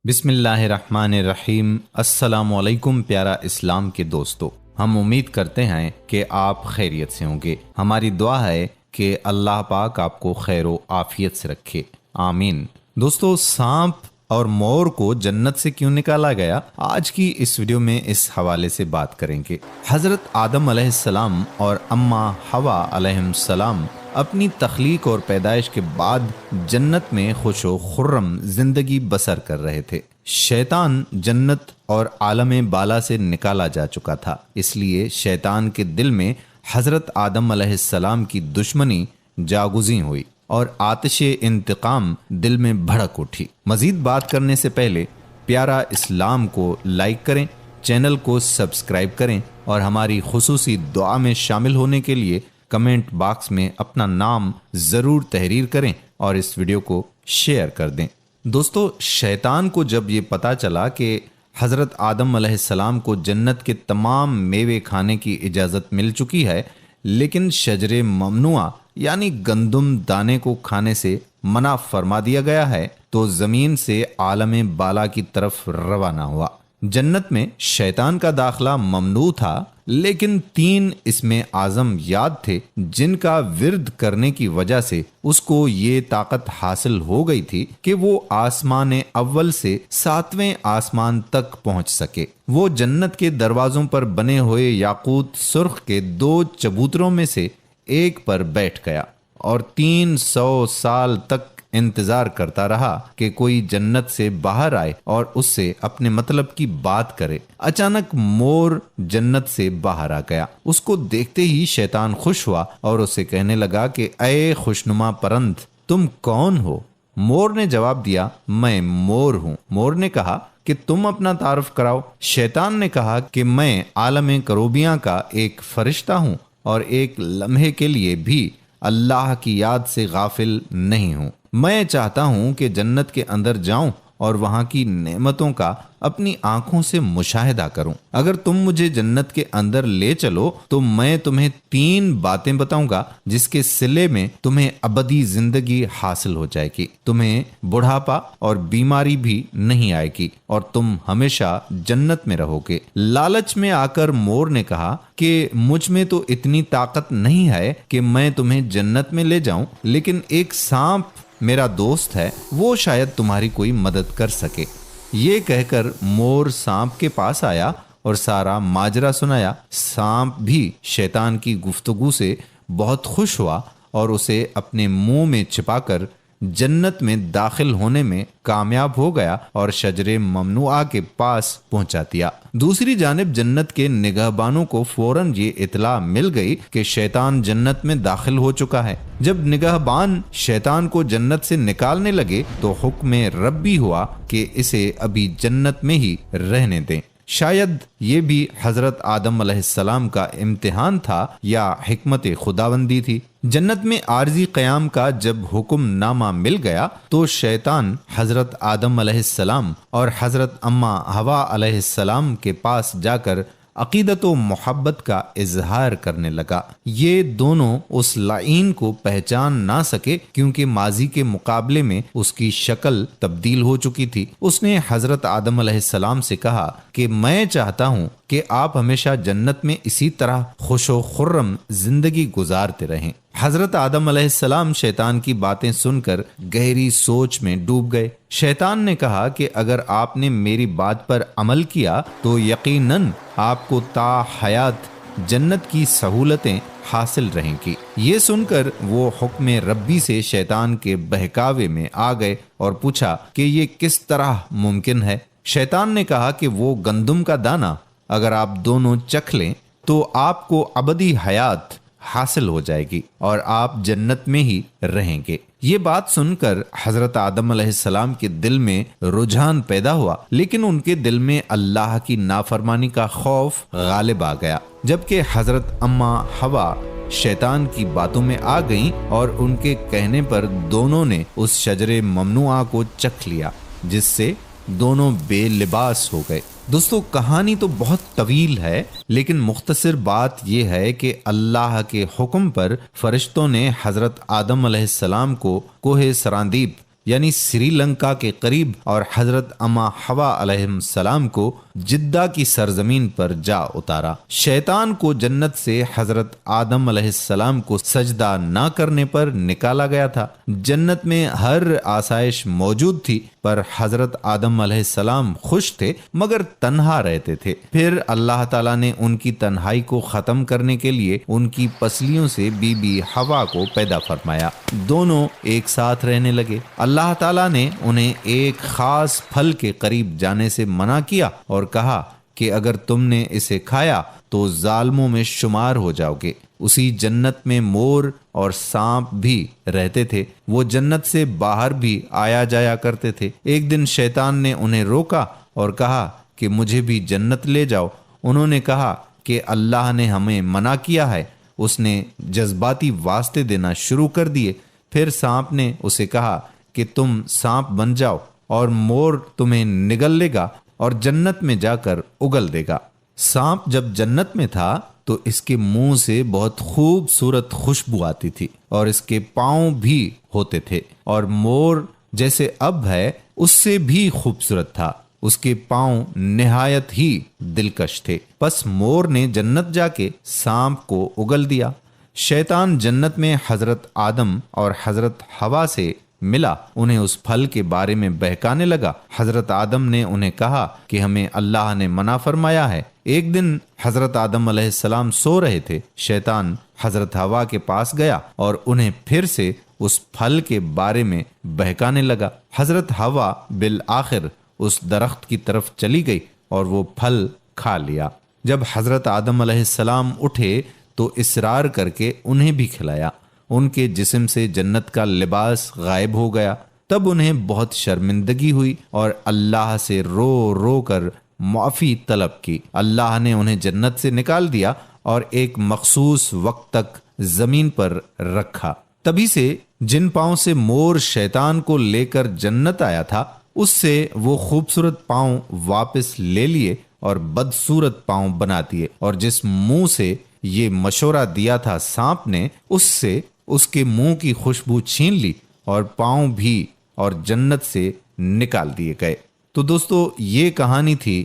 بسم اللہ الرحمن الرحیم۔ السلام علیکم پیارا اسلام کے دوستو، ہم امید کرتے ہیں کہ آپ خیریت سے ہوں گے۔ ہماری دعا ہے کہ اللہ پاک آپ کو خیر و عافیت سے رکھے، آمین۔ دوستو، سانپ اور مور کو جنت سے کیوں نکالا گیا، آج کی اس ویڈیو میں اس حوالے سے بات کریں گے۔ حضرت آدم علیہ السلام اور اماں حوا علیہ السلام اپنی تخلیق اور پیدائش کے بعد جنت میں خوش و خرم زندگی بسر کر رہے تھے۔ شیطان جنت اور عالم بالا سے نکالا جا چکا تھا، اس لیے شیطان کے دل میں حضرت آدم علیہ السلام کی دشمنی جاگزیں ہوئی اور آتش انتقام دل میں بھڑک اٹھی۔ مزید بات کرنے سے پہلے پیارا اسلام کو لائک کریں، چینل کو سبسکرائب کریں اور ہماری خصوصی دعا میں شامل ہونے کے لیے کمنٹ باکس میں اپنا نام ضرور تحریر کریں اور اس ویڈیو کو شیئر کر دیں۔ دوستو، شیطان کو جب یہ پتا چلا کہ حضرت آدم علیہ السلام کو جنت کے تمام میوے کھانے کی اجازت مل چکی ہے، لیکن شجر ممنوعہ یعنی گندم دانے کو کھانے سے منع فرما دیا گیا ہے، تو زمین سے عالم بالا کی طرف روانہ ہوا۔ جنت میں شیطان کا داخلہ ممنوع تھا، لیکن 3 اسم اعظم یاد تھے جن کا ورد کرنے کی وجہ سے اس کو یہ طاقت حاصل ہو گئی تھی کہ وہ آسمان اول سے 7ویں آسمان تک پہنچ سکے۔ وہ جنت کے دروازوں پر بنے ہوئے یاقوت سرخ کے 2 چبوتروں میں سے ایک پر بیٹھ گیا اور 300 سال تک انتظار کرتا رہا کہ کوئی جنت سے باہر آئے اور اس سے اپنے مطلب کی بات کرے۔ اچانک مور جنت سے باہر آ گیا۔ اس کو دیکھتے ہی شیطان خوش ہوا اور اسے کہنے لگا کہ اے خوشنما پرند، تم کون ہو؟ مور نے جواب دیا، میں مور ہوں۔ مور نے کہا کہ تم اپنا تعارف کراؤ۔ شیطان نے کہا کہ میں عالم کروبیاں کا ایک فرشتہ ہوں اور ایک لمحے کے لیے بھی اللہ کی یاد سے غافل نہیں ہوں۔ میں چاہتا ہوں کہ جنت کے اندر جاؤں اور وہاں کی نعمتوں کا اپنی آنکھوں سے مشاہدہ کروں۔ اگر تم مجھے جنت کے اندر لے چلو تو میں تمہیں 3 باتیں بتاؤں گا جس کے صلے میں تمہیں ابدی زندگی حاصل ہو جائے گی، تمہیں بڑھاپا اور بیماری بھی نہیں آئے گی اور تم ہمیشہ جنت میں رہو گے۔ لالچ میں آ کر مور نے کہا کہ مجھ میں تو اتنی طاقت نہیں ہے کہ میں تمہیں جنت میں لے جاؤں، لیکن ایک سانپ میرا دوست ہے، وہ شاید تمہاری کوئی مدد کر سکے۔ یہ کہہ کر مور سانپ کے پاس آیا اور سارا ماجرا سنایا۔ سانپ بھی شیطان کی گفتگو سے بہت خوش ہوا اور اسے اپنے منہ میں چھپا کر جنت میں داخل ہونے میں کامیاب ہو گیا اور شجر ممنوعہ کے پاس پہنچا دیا۔ دوسری جانب جنت کے نگہبانوں کو فوراً یہ اطلاع مل گئی کہ شیطان جنت میں داخل ہو چکا ہے۔ جب نگہبان شیطان کو جنت سے نکالنے لگے تو حکم ربی ہوا کہ اسے ابھی جنت میں ہی رہنے دیں۔ شاید یہ بھی حضرت آدم علیہ السلام کا امتحان تھا یا حکمت خداوندی تھی۔ جنت میں عارضی قیام کا جب حکم نامہ مل گیا تو شیطان حضرت آدم علیہ السلام اور حضرت اماں حوا علیہ السلام کے پاس جا کر عقیدت و محبت کا اظہار کرنے لگا۔ یہ دونوں اس لعین کو پہچان نہ سکے کیونکہ ماضی کے مقابلے میں اس کی شکل تبدیل ہو چکی تھی۔ اس نے حضرت آدم علیہ السلام سے کہا کہ میں چاہتا ہوں کہ آپ ہمیشہ جنت میں اسی طرح خوش و خرم زندگی گزارتے رہیں۔ حضرت آدم علیہ السلام شیطان کی باتیں سن کر گہری سوچ میں ڈوب گئے۔ شیطان نے کہا کہ اگر آپ نے میری بات پر عمل کیا تو یقیناً آپ کو تا حیات جنت کی سہولتیں حاصل رہیں گی۔ یہ سن کر وہ حکم ربی سے شیطان کے بہکاوے میں آ گئے اور پوچھا کہ یہ کس طرح ممکن ہے۔ شیطان نے کہا کہ وہ گندم کا دانہ اگر آپ دونوں چکھ لیں تو آپ کو ابدی حیات حاصل ہو جائے گی اور آپ جنت میں ہی رہیں گے۔ یہ بات سن کر حضرت آدم علیہ السلام کے دل میں رجحان پیدا ہوا، لیکن ان کے دل میں اللہ کی نافرمانی کا خوف غالب آ گیا۔ جبکہ حضرت اماں حوا شیطان کی باتوں میں آ گئیں اور ان کے کہنے پر دونوں نے اس شجر ممنوعہ کو چکھ لیا، جس سے دونوں بے لباس ہو گئے۔ دوستو، کہانی تو بہت طویل ہے، لیکن مختصر بات یہ ہے کہ اللہ کے حکم پر فرشتوں نے حضرت آدم علیہ السلام کو کوہ سراندیپ یعنی سری لنکا کے قریب اور حضرت اما حوا علیہ السلام کو جدہ کی سرزمین پر جا اتارا۔ شیطان کو جنت سے حضرت آدم علیہ السلام کو سجدہ نہ کرنے پر نکالا گیا تھا۔ جنت میں ہر آسائش موجود تھی، پر حضرت آدم علیہ السلام خوش تھے مگر تنہا رہتے تھے۔ پھر اللہ تعالیٰ نے ان کی تنہائی کو ختم کرنے کے لیے ان کی پسلیوں سے بی بی حوا کو پیدا فرمایا۔ دونوں ایک ساتھ رہنے لگے۔ اللہ تعالیٰ نے انہیں ایک خاص پھل کے قریب جانے سے منع کیا اور کہا کہ اگر تم نے اسے کھایا تو ظالموں میں شمار ہو جاؤ گے۔ اسی جنت میں مور اور سانپ بھی رہتے تھے، وہ جنت سے باہر بھی آیا جایا کرتے تھے۔ ایک دن شیطان نے انہیں روکا اور کہا کہ مجھے بھی جنت لے جاؤ۔ انہوں نے کہا کہ اللہ نے ہمیں منع کیا ہے۔ اس نے جذباتی واسطے دینا شروع کر دیے۔ پھر سانپ نے اسے کہا کہ تم سانپ بن جاؤ اور مور تمہیں نگل لے گا اور جنت میں جا کر اگل دے گا۔ سانپ جب جنت میں تھا تو اس کے منہ سے بہت خوبصورت خوشبو آتی تھی اور اس کے پاؤں بھی ہوتے تھے، اور مور جیسے اب ہے اس سے بھی خوبصورت تھا۔ اس کے پاؤں نہایت ہی دلکش تھے۔ پس مور نے جنت جا کے سانپ کو اگل دیا۔ شیطان جنت میں حضرت آدم اور حضرت حوا سے ملا، انہیں اس پھل کے بارے میں بہکانے لگا۔ حضرت آدم نے انہیں کہا کہ ہمیں اللہ نے منع فرمایا ہے۔ ایک دن حضرت آدم علیہ السلام سو رہے تھے، شیطان حضرت حوا کے پاس گیا اور انہیں پھر سے اس پھل کے بارے میں بہکانے لگا۔ حضرت حوا بالآخر اس درخت کی طرف چلی گئی اور وہ پھل کھا لیا۔ جب حضرت آدم علیہ السلام اٹھے تو اصرار کر کے انہیں بھی کھلایا۔ ان کے جسم سے جنت کا لباس غائب ہو گیا۔ تب انہیں بہت شرمندگی ہوئی اور اللہ سے رو رو کر معافی طلب کی۔ اللہ نے انہیں جنت سے نکال دیا اور ایک مخصوص وقت تک زمین پر رکھا۔ تبھی سے جن پاؤں سے مور شیطان کو لے کر جنت آیا تھا، اس سے وہ خوبصورت پاؤں واپس لے لیے اور بدصورت پاؤں بنا دیے، اور جس منہ سے یہ مشورہ دیا تھا سانپ نے، اس سے اس کے منہ کی خوشبو چھین لی اور پاؤں بھی اور جنت سے نکال دیے گئے۔ تو دوستو، یہ کہانی تھی۔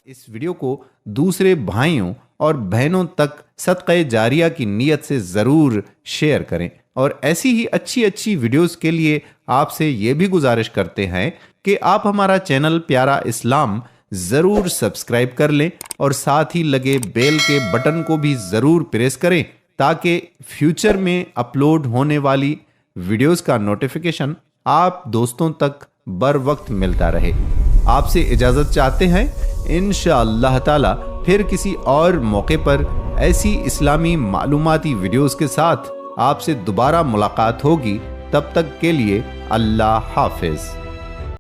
اس ویڈیو کو دوسرے بھائیوں اور بہنوں تک صدقہ جاریہ کی نیت سے ضرور شیئر کریں، اور ایسی ہی اچھی اچھی ویڈیوز کے لیے آپ سے یہ بھی گزارش کرتے ہیں کہ آپ ہمارا چینل پیارا اسلام ضرور سبسکرائب کر لیں اور ساتھ ہی لگے بیل کے بٹن کو بھی ضرور پریس کریں تاکہ فیوچر میں اپلوڈ ہونے والی ویڈیوز کا نوٹیفیکیشن آپ دوستوں تک بر وقت ملتا رہے۔ آپ سے اجازت چاہتے ہیں، انشاءاللہ تعالی پھر کسی اور موقع پر ایسی اسلامی معلوماتی ویڈیوز کے ساتھ آپ سے دوبارہ ملاقات ہوگی۔ تب تک کے لیے اللہ حافظ۔